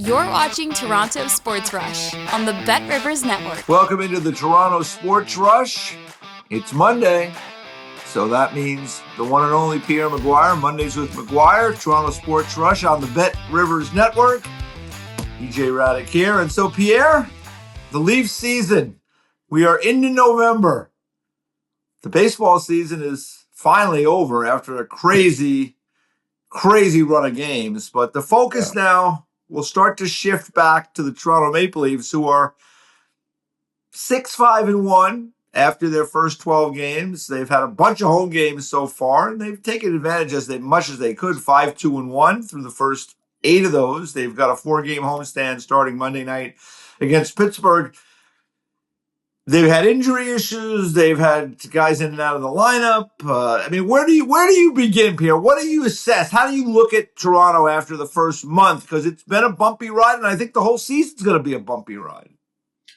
You're watching Toronto Sports Rush on the Bet Rivers Network. Welcome into the Toronto Sports Rush. It's Monday, so that means the one and only Pierre McGuire. Mondays with McGuire, Toronto Sports Rush on the Bet Rivers Network. DJ Hradek here. And so, Pierre, the Leafs season. We are into November. The baseball season is finally over after a crazy run of games. But the focus now will start to shift back to the Toronto Maple Leafs, who are 6-5-1 after their first 12 games. They've had a bunch of home games so far, and they've taken advantage as much as they could, 5-2-1 through the first 8 of those. They've got a 4-game homestand starting Monday night against Pittsburgh. They've had injury issues. They've had guys in and out of the lineup. Where do you begin, Pierre? What do you assess? How do you look at Toronto after the first month? Because it's been a bumpy ride, and I think the whole season's going to be a bumpy ride.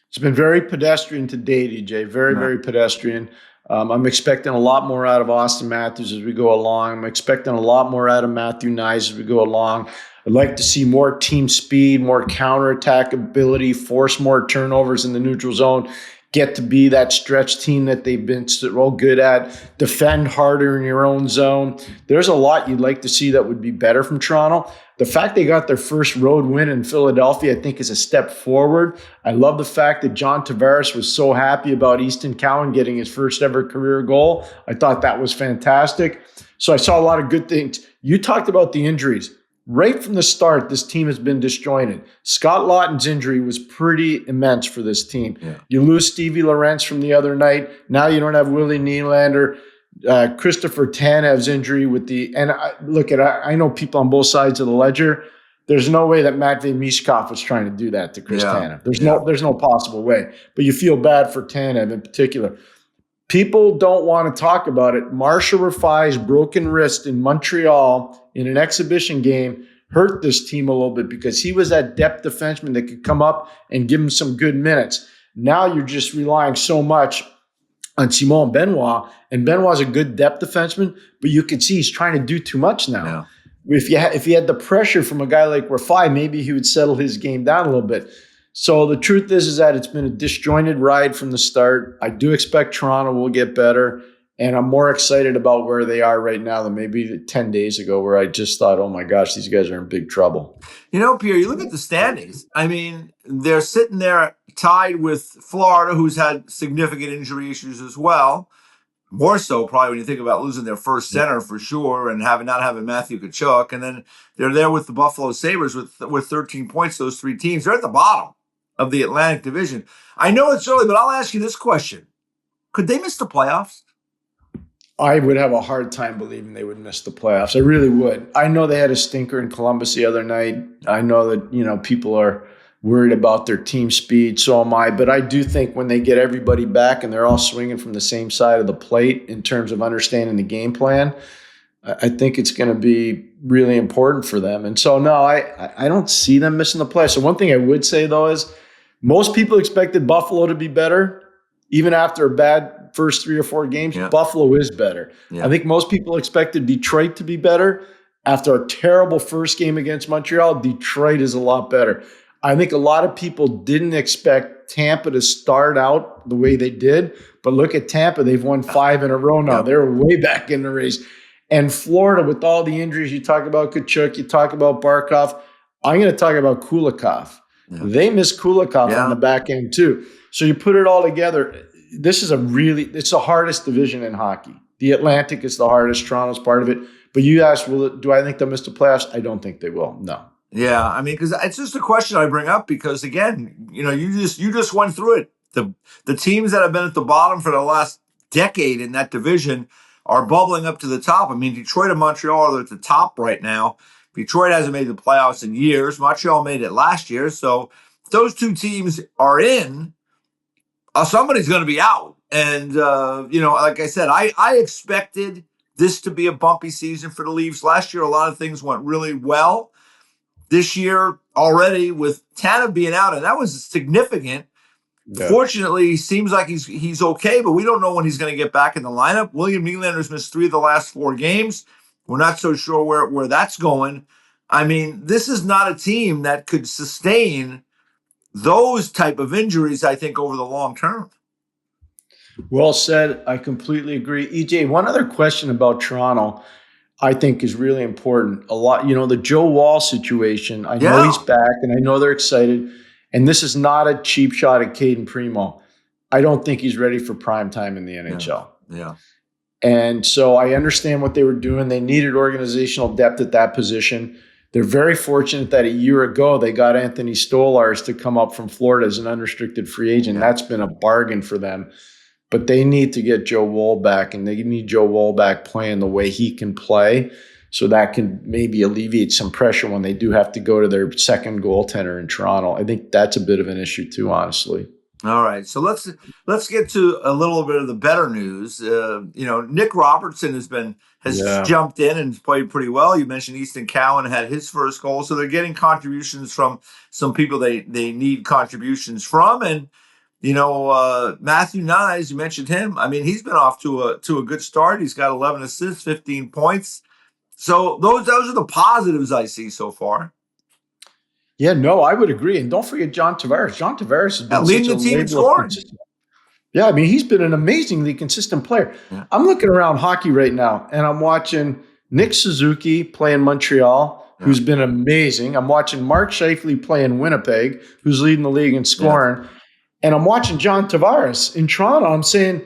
It's been very pedestrian to date, EJ. Very pedestrian. I'm expecting a lot more out of Austin Matthews as we go along. I'm expecting a lot more out of Matthew Nyes as we go along. I'd like to see more team speed, more counterattack ability, force more turnovers in the neutral zone, get to be that stretch team that they've been so good at, defend harder in your own zone. There's a lot you'd like to see that would be better from Toronto. The fact they got their first road win in Philadelphia, I think, is a step forward. I love the fact that John Tavares was so happy about Easton Cowan getting his first ever career goal. I thought that was fantastic. So I saw a lot of good things. You talked about the injuries. Right from the start, this team has been disjointed. Scott Lawton's injury was pretty immense for this team. Yeah. You lose Stevie Lorentz from the other night. Now you don't have Willie Nylander. Christopher Tanev's injury with the – and I know people on both sides of the ledger. There's no way that Matvei Mishkov was trying to do that to Chris Tanev. There's no possible way. But you feel bad for Tanev in particular. People don't want to talk about it. Marshall Rafai's broken wrist in Montreal in an exhibition game hurt this team a little bit because he was that depth defenseman that could come up and give him some good minutes. Now you're just relying so much on Simon Benoit, and Benoit's a good depth defenseman, but you can see he's trying to do too much now. Yeah. If you had the pressure from a guy like Rafai, maybe he would settle his game down a little bit. So the truth is that it's been a disjointed ride from the start. I do expect Toronto will get better, and I'm more excited about where they are right now than maybe 10 days ago where I just thought, oh my gosh, these guys are in big trouble. You know, Pierre, you look at the standings. I mean, they're sitting there tied with Florida, who's had significant injury issues as well. More so probably when you think about losing their first center for sure and not having Matthew Tkachuk. And then they're there with the Buffalo Sabres with 13 points, those 3 teams. They're at the bottom of the Atlantic Division. I know it's early, but I'll ask you this question. Could they miss the playoffs? I would have a hard time believing they would miss the playoffs. I really would. I know they had a stinker in Columbus the other night. I know that, people are worried about their team speed. So am I. But I do think when they get everybody back and they're all swinging from the same side of the plate in terms of understanding the game plan, I think it's going to be really important for them. And so, no, I don't see them missing the playoffs. So one thing I would say, though, is most people expected Buffalo to be better. Even after a bad first 3 or 4 games, Buffalo is better. Yeah. I think most people expected Detroit to be better. After a terrible first game against Montreal, Detroit is a lot better. I think a lot of people didn't expect Tampa to start out the way they did. But look at Tampa. They've won 5 in a row now. They're way back in the race. And Florida, with all the injuries, you talk about Tkachuk, you talk about Barkov. I'm going to talk about Kulikov. Yeah. They miss Kulikov on the back end too. So you put it all together, it's the hardest division in hockey. The Atlantic is the hardest. Toronto's part of it. But you asked, do I think they'll miss the playoffs? I don't think they will. No. Yeah, I mean, because it's just a question I bring up because, again, you just went through it. The teams that have been at the bottom for the last decade in that division are bubbling up to the top. I mean, Detroit and Montreal are at the top right now. Detroit hasn't made the playoffs in years. Montreal made it last year. So those 2 teams are in. Somebody's going to be out. And, like I said, I expected this to be a bumpy season for the Leafs. Last year, a lot of things went really well. This year already with Tanev being out, and that was significant. Yeah. Fortunately, seems like he's okay, but we don't know when he's going to get back in the lineup. William Nylander's missed 3 of the last 4 games. We're not so sure where that's going. I mean, this is not a team that could sustain those type of injuries, I think, over the long term. Well said. I completely agree. EJ, one other question about Toronto I think is really important. A lot, the Joe Wall situation, I know he's Yeah. back and I know they're excited. And this is not a cheap shot at Caden Primo. I don't think he's ready for prime time in the NHL. Yeah. And so I understand what they were doing. They needed organizational depth at that position. They're very fortunate that a year ago they got Anthony Stolarz to come up from Florida as an unrestricted free agent. Yeah. That's been a bargain for them. But they need to get Joe Woll back, and they need Joe Woll back playing the way he can play, so that can maybe alleviate some pressure when they do have to go to their second goaltender in Toronto. I think that's a bit of an issue too, honestly. All right, so let's get to a little bit of the better news. Nick Robertson has jumped in and played pretty well. You mentioned Easton Cowan had his first goal, so they're getting contributions from some people they need contributions from, and Matthew Nyes, you mentioned him. I mean, he's been off to a good start. He's got 11 assists, 15 points. So those are the positives I see so far. Yeah, no, I would agree. And don't forget John Tavares. John Tavares has been leading the team in scoring. Yeah, I mean, he's been an amazingly consistent player. Yeah. I'm looking around hockey right now, and I'm watching Nick Suzuki play in Montreal, who's been amazing. I'm watching Mark Scheifele play in Winnipeg, who's leading the league in scoring. Yeah. And I'm watching John Tavares in Toronto. I'm saying,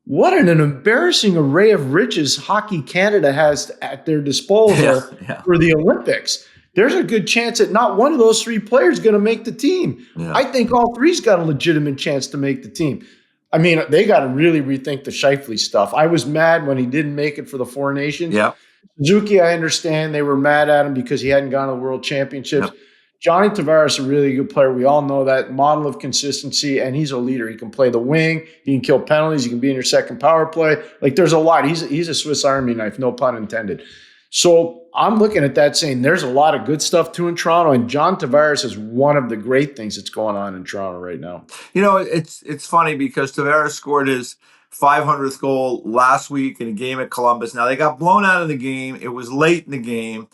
what an embarrassing array of riches Hockey Canada has at their disposal for the Olympics. There's a good chance that not one of those three players is going to make the team. Yeah. I think all three's got a legitimate chance to make the team. I mean, they got to really rethink the Scheifele stuff. I was mad when he didn't make it for the Four Nations. Yeah. Suzuki, I understand they were mad at him because he hadn't gone to the World Championships. Yep. Johnny Tavares is a really good player. We all know that model of consistency, and he's a leader. He can play the wing. He can kill penalties. He can be in your second power play. Like, there's a lot. He's a Swiss Army knife, no pun intended. So I'm looking at that saying there's a lot of good stuff too in Toronto, and John Tavares is one of the great things that's going on in Toronto right now. It's funny because Tavares scored his 500th goal last week in a game at Columbus. Now, they got blown out of the game. It was late in the game,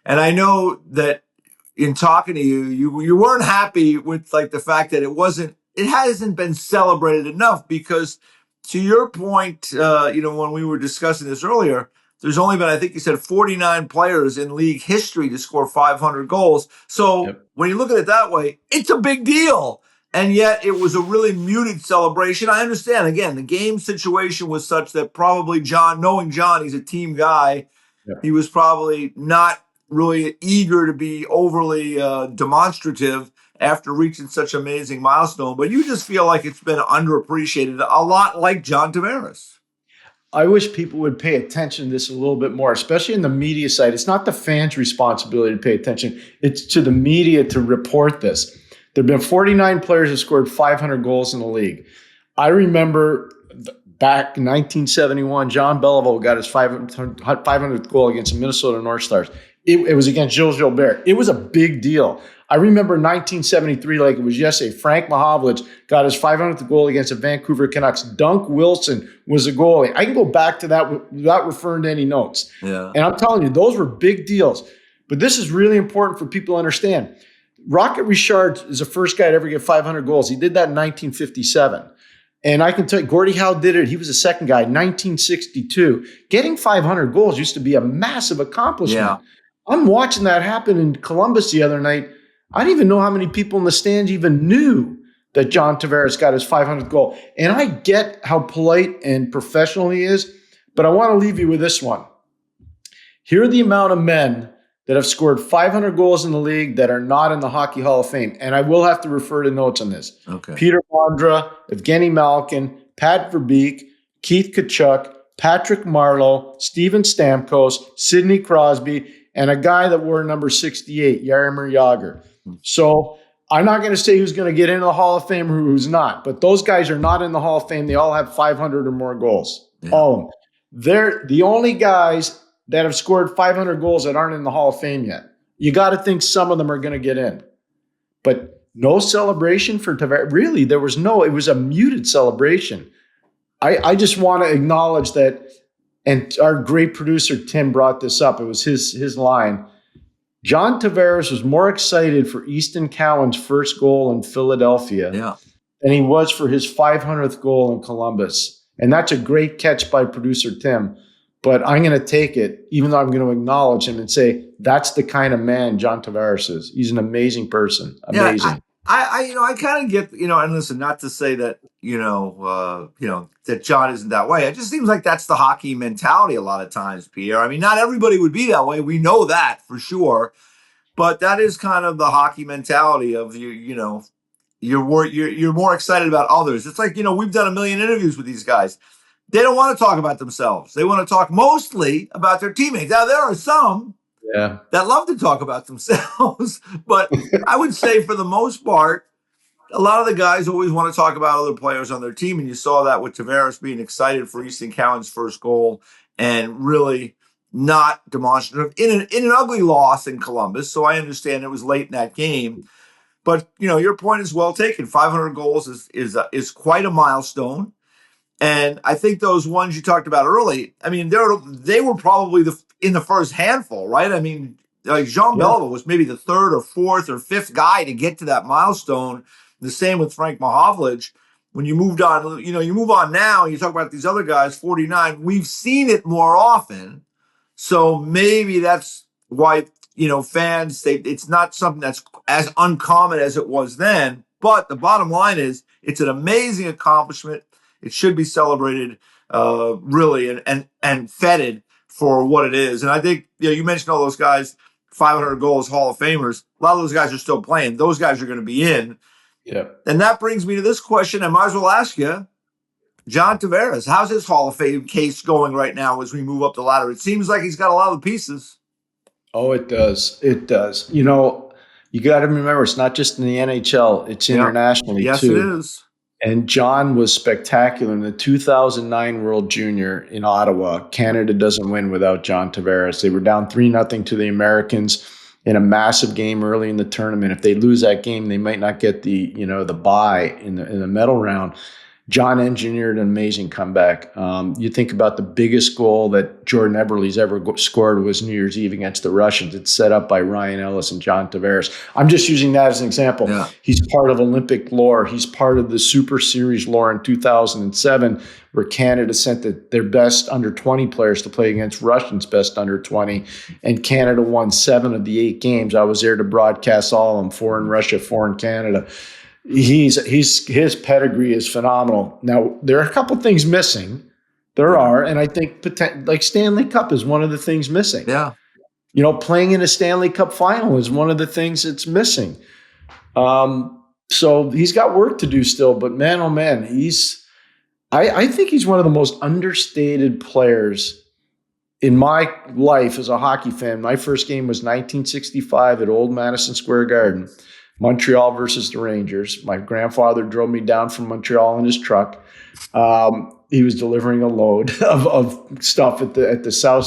and I know that in talking to you weren't happy with like the fact that it hasn't been celebrated enough because to your point, when we were discussing this earlier, there's only been, I think you said 49 players in league history to score 500 goals. So when you look at it that way, it's a big deal. And yet it was a really muted celebration. I understand, again, the game situation was such that probably knowing John, he's a team guy. Yep. He was probably not really eager to be overly demonstrative after reaching such an amazing milestone. But you just feel like it's been underappreciated, a lot like John Tavares. I wish people would pay attention to this a little bit more, especially in the media side. It's not the fans' responsibility to pay attention. It's to the media to report this. There have been 49 players who scored 500 goals in the league. I remember back in 1971, John Beliveau got his 500th goal against the Minnesota North Stars. It was against Gilles Gilbert. It was a big deal. I remember 1973 like it was yesterday. Frank Mahovlich got his 500th goal against the Vancouver Canucks. Dunk Wilson was a goalie. I can go back to that without referring to any notes. Yeah. And I'm telling you, those were big deals. But this is really important for people to understand. Rocket Richard is the first guy to ever get 500 goals. He did that in 1957. And I can tell you, Gordie Howe did it. He was the second guy, 1962. Getting 500 goals used to be a massive accomplishment. Yeah. I'm watching that happen in Columbus the other night. I don't even know how many people in the stands even knew that John Tavares got his 500th goal. And I get how polite and professional he is, but I want to leave you with this one. Here are the amount of men that have scored 500 goals in the league that are not in the Hockey Hall of Fame. And I will have to refer to notes on this. Okay. Peter Bondra, Evgeny Malkin, Pat Verbeek, Keith Tkachuk, Patrick Marleau, Steven Stamkos, Sidney Crosby, and a guy that wore number 68, Jaromir Jagr. So I'm not going to say who's going to get into the Hall of Fame or who's not, but those guys are not in the Hall of Fame. They all have 500 or more goals. Yeah. All of them. They're the only guys that have scored 500 goals that aren't in the Hall of Fame yet. You got to think some of them are going to get in. But no celebration for Tavares. Really, it was a muted celebration. I just want to acknowledge that, and our great producer, Tim, brought this up. It was his line. John Tavares was more excited for Easton Cowan's first goal in Philadelphia than he was for his 500th goal in Columbus. And that's a great catch by producer Tim. But I'm going to take it, even though I'm going to acknowledge him and say that's the kind of man John Tavares is. He's an amazing person. Amazing. Yeah, I kind of get, and listen, not to say that, that John isn't that way. It just seems like that's the hockey mentality a lot of times, Pierre. I mean, not everybody would be that way. We know that for sure. But that is kind of the hockey mentality of you're more excited about others. It's like, we've done a million interviews with these guys. They don't want to talk about themselves. They want to talk mostly about their teammates. Now, there are some that love to talk about themselves, but I would say for the most part, a lot of the guys always want to talk about other players on their team, and you saw that with Tavares being excited for Easton Cowan's first goal and really not demonstrative in an ugly loss in Columbus. So I understand it was late in that game, but your point is well taken. 500 goals is quite a milestone. And I think those ones you talked about early, I mean, they were probably in the first handful, right? I mean, like Jean Beliveau was maybe the third or fourth or fifth guy to get to that milestone. The same with Frank Mahovlich. When you moved on, you move on now, you talk about these other guys, 49. We've seen it more often. So maybe that's why, fans say it's not something that's as uncommon as it was then. But the bottom line is it's an amazing accomplishment. It should be celebrated, really, and feted for what it is. And I think, you mentioned all those guys, 500 goals, Hall of Famers. A lot of those guys are still playing. Those guys are going to be in. Yeah. And that brings me to this question. I might as well ask you, John Tavares, how's his Hall of Fame case going right now as we move up the ladder? It seems like he's got a lot of the pieces. Oh, it does. It does. You got to remember, it's not just in the NHL, it's internationally too. Yes, it is. And John was spectacular in the 2009 World Junior in Ottawa. Canada doesn't win without John Tavares. They were down 3-0 to the Americans in a massive game early in the tournament. If they lose that game, they might not get the bye in the medal round. John engineered an amazing comeback. You think about the biggest goal that Jordan Eberle's ever scored was New Year's Eve against the Russians. It's set up by Ryan Ellis and John Tavares. I'm just using that as an example. Yeah. He's part of Olympic lore. He's part of the Super Series lore in 2007, where Canada sent their best under 20 players to play against Russians' best under 20, and Canada won 7 of the 8 games. I was there to broadcast all of them, 4 in Russia, 4 in Canada. His pedigree is phenomenal. Now, there are a couple things missing. There are, and I think like Stanley Cup is one of the things missing. Yeah. Playing in a Stanley Cup final is one of the things that's missing. So he's got work to do still, but man, oh man, I think he's one of the most understated players in my life as a hockey fan. My first game was 1965 at Old Madison Square Garden. Montreal versus the Rangers. My grandfather drove me down from Montreal in his truck. He was delivering a load of stuff at the South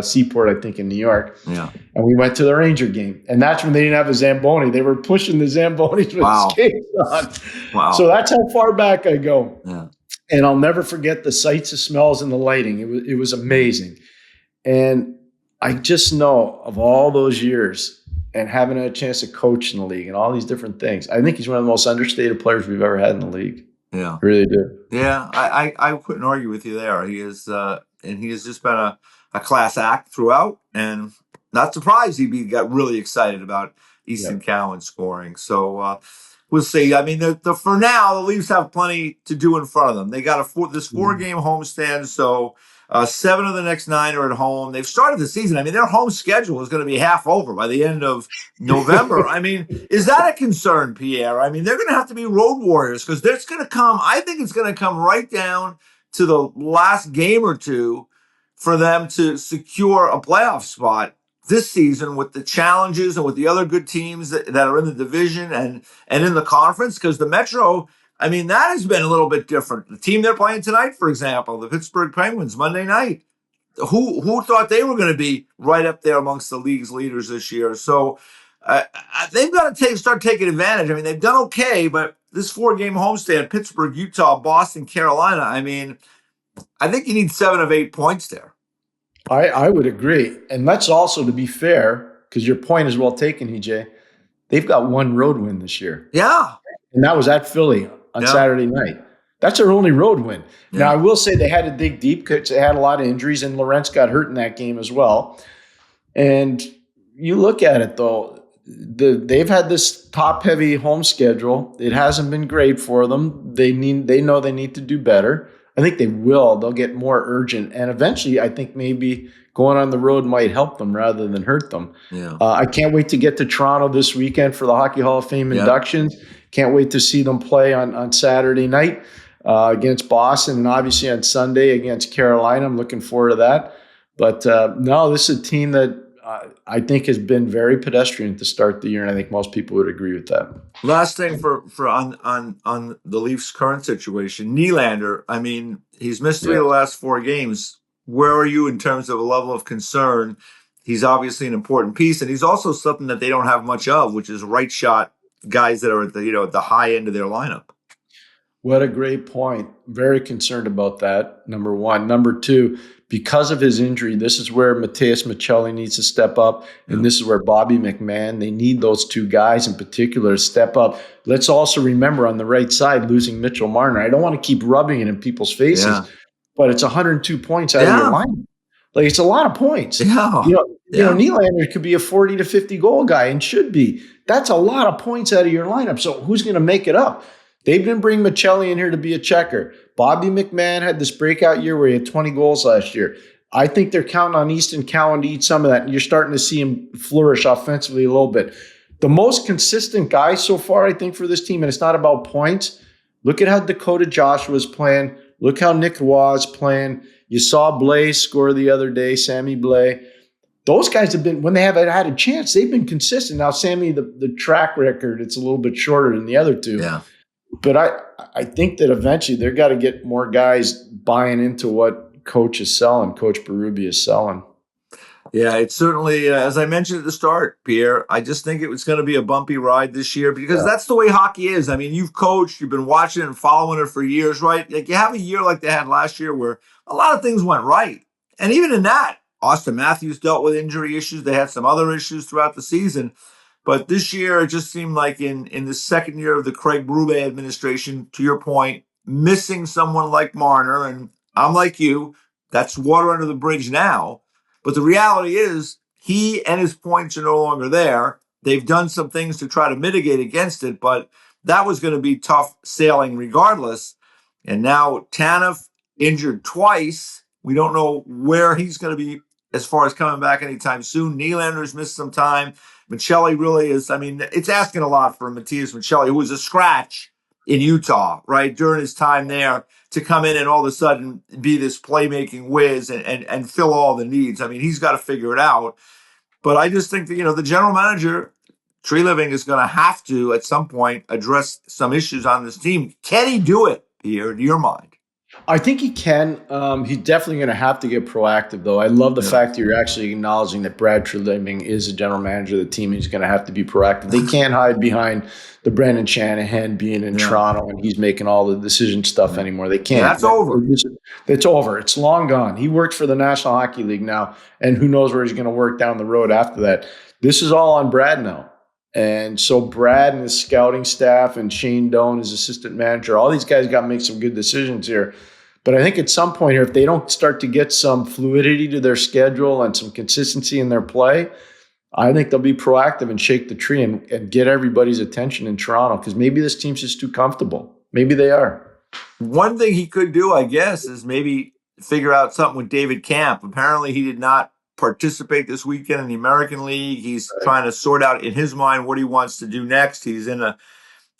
Seaport, I think, in New York. Yeah. And we went to the Ranger game. And that's when they didn't have a Zamboni. They were pushing the Zambonis with skates on. Wow. So that's how far back I go. Yeah. And I'll never forget the sights, the smells, and the lighting. It was amazing. And I just know of all those years and having a chance to coach in the league and all these different things, I think he's one of the most understated players we've ever had in the league. Yeah. I really do. Yeah, I couldn't argue with you there. He is, and he has just been a class act throughout, and not surprised he got really excited about Easton Cowan scoring. So we'll see. I mean, for now, the Leafs have plenty to do in front of them. They got this 4-game homestand, so 7 of the next 9 are at home. They've started the season. I mean, their home schedule is going to be half over by the end of November. I mean, is that a concern, Pierre? I mean, they're going to have to be road warriors because there's going to come, I think it's going to come right down to the last game or two for them to secure a playoff spot this season with the challenges and with the other good teams that are in the division and in the conference, because the Metro, I mean, that has been a little bit different. The team they're playing tonight, for example, the Pittsburgh Penguins, Monday night, who thought they were going to be right up there amongst the league's leaders this year? So they've got to start taking advantage. I mean, they've done okay, but this 4-game homestand, Pittsburgh, Utah, Boston, Carolina, I mean, I think you need 7 of 8 points there. I would agree. And let's also, to be fair, because your point is well taken, EJ. They've got one road win this year. Yeah. And that was at Philly on Saturday night. That's their only road win. Yeah. Now, I will say they had to dig deep because they had a lot of injuries, and Lorentz got hurt in that game as well. And you look at it, though, they've had this top-heavy home schedule. It hasn't been great for them. They know they need to do better. I think they will. They'll get more urgent. And eventually, I think maybe going on the road might help them rather than hurt them. Yeah. I can't wait to get to Toronto this weekend for the Hockey Hall of Fame inductions. Can't wait to see them play on Saturday night against Boston, and obviously on Sunday against Carolina. I'm looking forward to that. But no, this is a team that I think has been very pedestrian to start the year, and I think most people would agree with that. Last thing for on the Leafs' current situation, Nylander. I mean, he's missed 3 of the last 4 games. Where are you in terms of a level of concern? He's obviously an important piece, and he's also something that they don't have much of, which is right shot guys that are at the at the high end of their lineup. What a great point. Very concerned about that, number one. Number two, because of his injury, this is where Matias Maccelli needs to step up, and this is where Bobby McMahon, they need those 2 guys in particular to step up. Let's also remember on the right side, losing Mitchell Marner. I don't want to keep rubbing it in people's faces, but it's 102 points out of your lineup. Like, it's a lot of points. Yeah. You know, Nylander could be a 40 to 50 goal guy and should be. That's a lot of points out of your lineup. So who's going to make it up? They didn't bring Maccelli in here to be a checker. Bobby McMahon had this breakout year where he had 20 goals last year. I think they're counting on Easton Cowan to eat some of that, and you're starting to see him flourish offensively a little bit. The most consistent guy so far, I think, for this team, and it's not about points, look at how Dakota Joshua's playing. Look how Nick Roy is playing. You saw Blaze score the other day, Sammy Blais. Those guys have been, when they have had a chance, they've been consistent. Now, Sammy, the track record, it's a little bit shorter than the other 2. Yeah. But I think that eventually they've got to get more guys buying into what Coach is selling, Coach Berube is selling. Yeah, it's certainly, as I mentioned at the start, Pierre, I just think it was going to be a bumpy ride this year because that's the way hockey is. I mean, you've coached, you've been watching it and following it for years, right? Like, you have a year like they had last year where a lot of things went right. And even in that, Austin Matthews dealt with injury issues. They had some other issues throughout the season. But this year, it just seemed like in the second year of the Craig Berube administration, to your point, missing someone like Marner, and I'm like you, that's water under the bridge now. But the reality is he and his points are no longer there. They've done some things to try to mitigate against it, but that was going to be tough sailing regardless. And now Tanev injured twice. We don't know where he's going to be as far as coming back anytime soon. Nylander's missed some time. Maccelli really is, I mean, it's asking a lot for Matias Maccelli, who was a scratch in Utah, right, during his time there, to come in and all of a sudden be this playmaking whiz and fill all the needs. I mean, he's got to figure it out. But I just think that, the general manager, Tree Living, is going to have to, at some point, address some issues on this team. Can he do it, Pierre, in your mind? I think he can. He's definitely going to have to get proactive, though. I love the fact that you're actually acknowledging that Brad Treliving is a general manager of the team. He's going to have to be proactive. They can't hide behind the Brendan Shanahan being in Toronto and he's making all the decision stuff anymore. They can't. That's over. It's over. It's long gone. He works for the National Hockey League now, and who knows where he's going to work down the road after that. This is all on Brad now. And so Brad and his scouting staff and Shane Doan, his assistant manager, all these guys got to make some good decisions here. But I think at some point here, if they don't start to get some fluidity to their schedule and some consistency in their play, I think they'll be proactive and shake the tree and get everybody's attention in Toronto, because maybe this team's just too comfortable. Maybe they are. One thing he could do, I guess, is maybe figure out something with David Camp. Apparently he did not participate this weekend in the American League. He's trying to sort out in his mind what he wants to do next. He's in a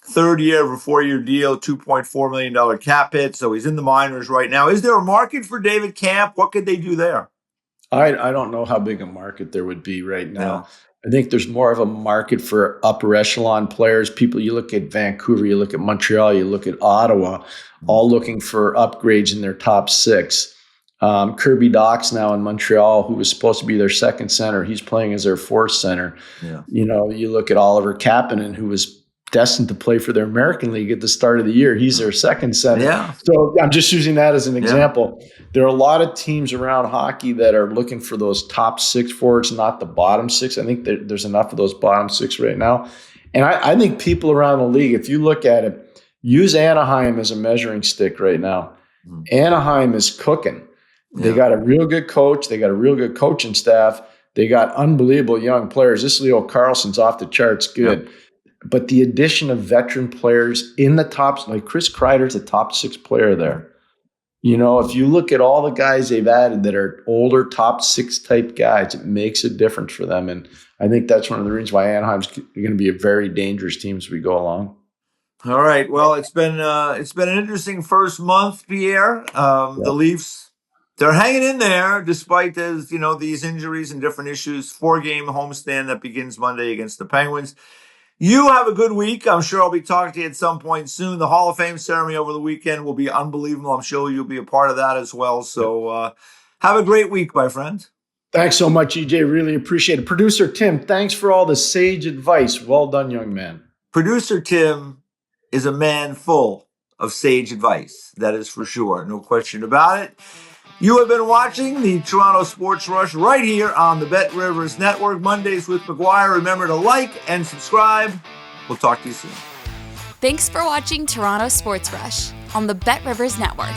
third year of a 4-year deal, $2.4 million cap hit. So he's in the minors right now. Is there a market for David Camp? What could they do there? I don't know how big a market there would be right now. I think there's more of a market for upper echelon players. People, you look at Vancouver, you look at Montreal, you look at Ottawa, all looking for upgrades in their top 6. Kirby Docks now in Montreal, who was supposed to be their second center, he's playing as their fourth center. Yeah. You know, you look at Oliver Kapanen, who was destined to play for their American League at the start of the year. He's their second center. Yeah. So I'm just using that as an example. There are a lot of teams around hockey that are looking for those top 6 forwards, not the bottom 6. I think there's enough of those bottom 6 right now. And I think people around the league, if you look at it, use Anaheim as a measuring stick right now. Anaheim is cooking. They got a real good coach. They got a real good coaching staff. They got unbelievable young players. This Leo Carlson's off the charts good. Yep. But the addition of veteran players in the top, like Chris Kreider's a top 6 player there. You know, if you look at all the guys they've added that are older, top 6 type guys, it makes a difference for them. And I think that's one of the reasons why Anaheim's going to be a very dangerous team as we go along. All right. Well, it's been an interesting first month, Pierre. The Leafs, they're hanging in there despite these injuries and different issues. 4-game homestand that begins Monday against the Penguins. You have a good week. I'm sure I'll be talking to you at some point soon. The Hall of Fame ceremony over the weekend will be unbelievable. I'm sure you'll be a part of that as well. So have a great week, my friend. Thanks so much, EJ. Really appreciate it. Producer Tim, thanks for all the sage advice. Well done, young man. Producer Tim is a man full of sage advice. That is for sure. No question about it. You have been watching the Toronto Sports Rush right here on the Bet Rivers Network, Mondays with McGuire. Remember to like and subscribe. We'll talk to you soon. Thanks for watching Toronto Sports Rush on the Bet Rivers Network.